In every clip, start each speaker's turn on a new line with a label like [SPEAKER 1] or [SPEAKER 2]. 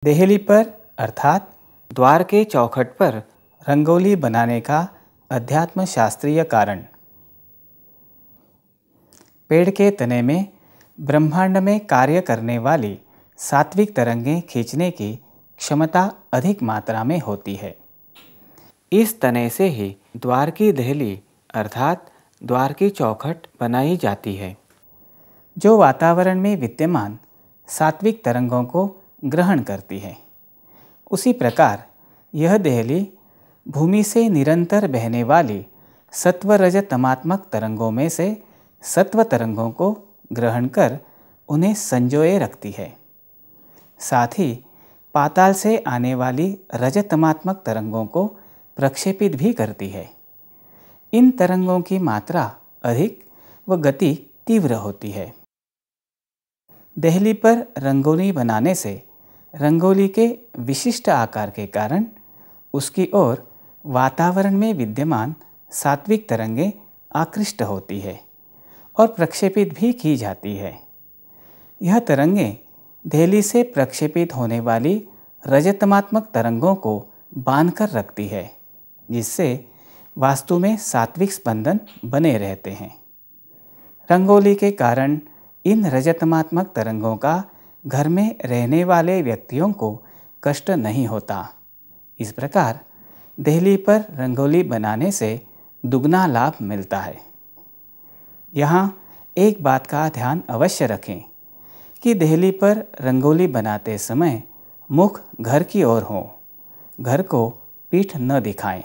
[SPEAKER 1] देहली पर अर्थात द्वार के चौखट पर रंगोली बनाने का अध्यात्म शास्त्रीय कारण। पेड़ के तने में ब्रह्मांड में कार्य करने वाली सात्विक तरंगें खींचने की क्षमता अधिक मात्रा में होती है। इस तने से ही द्वार की देहली अर्थात द्वार की चौखट बनाई जाती है, जो वातावरण में विद्यमान सात्विक तरंगों को ग्रहण करती है। उसी प्रकार यह देहली भूमि से निरंतर बहने वाली सत्व रज तमात्मक तरंगों में से सत्व तरंगों को ग्रहण कर उन्हें संजोए रखती है। साथ ही पाताल से आने वाली रजतमात्मक तरंगों को प्रक्षेपित भी करती है। इन तरंगों की मात्रा अधिक व गति तीव्र होती है। देहली पर रंगोली बनाने से रंगोली के विशिष्ट आकार के कारण उसकी ओर वातावरण में विद्यमान सात्विक तरंगें आकृष्ट होती है और प्रक्षेपित भी की जाती है। यह तरंगें देहली से प्रक्षेपित होने वाली रजतमात्मक तरंगों को बांधकर रखती है, जिससे वास्तु में सात्विक स्पंदन बने रहते हैं। रंगोली के कारण इन रजतमात्मक तरंगों का घर में रहने वाले व्यक्तियों को कष्ट नहीं होता। इस प्रकार देहली पर रंगोली बनाने से दुगना लाभ मिलता है। यहाँ एक बात का ध्यान अवश्य रखें कि देहली पर रंगोली बनाते समय मुख घर की ओर हो, घर को पीठ न दिखाएं।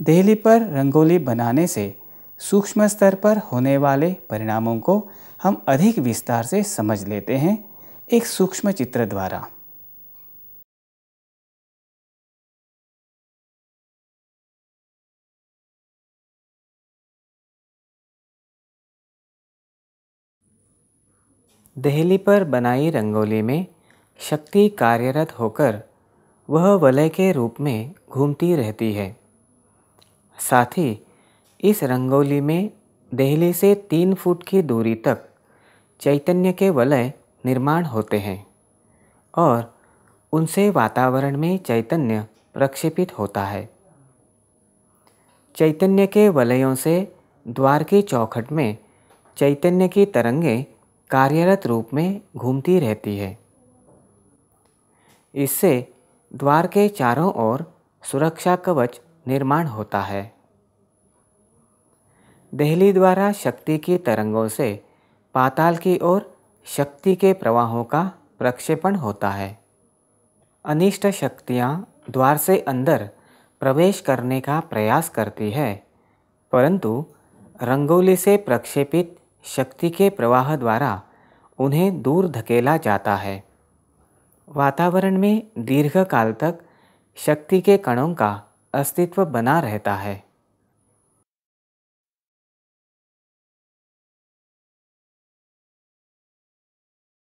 [SPEAKER 1] देहली पर रंगोली बनाने से सूक्ष्म स्तर पर होने वाले परिणामों को हम अधिक विस्तार से समझ लेते हैं एक सूक्ष्म चित्र द्वारा। देहली पर बनाई रंगोली में शक्ति कार्यरत होकर वह वलय के रूप में घूमती रहती है। साथ ही इस रंगोली में देहली से 3 फुट की दूरी तक चैतन्य के वलय निर्माण होते हैं और उनसे वातावरण में चैतन्य प्रक्षेपित होता है। चैतन्य के वलयों से द्वार की चौखट में चैतन्य की तरंगें कार्यरत रूप में घूमती रहती है। इससे द्वार के चारों ओर सुरक्षा कवच निर्माण होता है। देहली द्वारा शक्ति की तरंगों से पाताल की ओर शक्ति के प्रवाहों का प्रक्षेपण होता है। अनिष्ट शक्तियाँ द्वार से अंदर प्रवेश करने का प्रयास करती है, परंतु रंगोली से प्रक्षेपित शक्ति के प्रवाह द्वारा उन्हें दूर धकेला जाता है। वातावरण में दीर्घकाल तक शक्ति के कणों का अस्तित्व बना रहता है।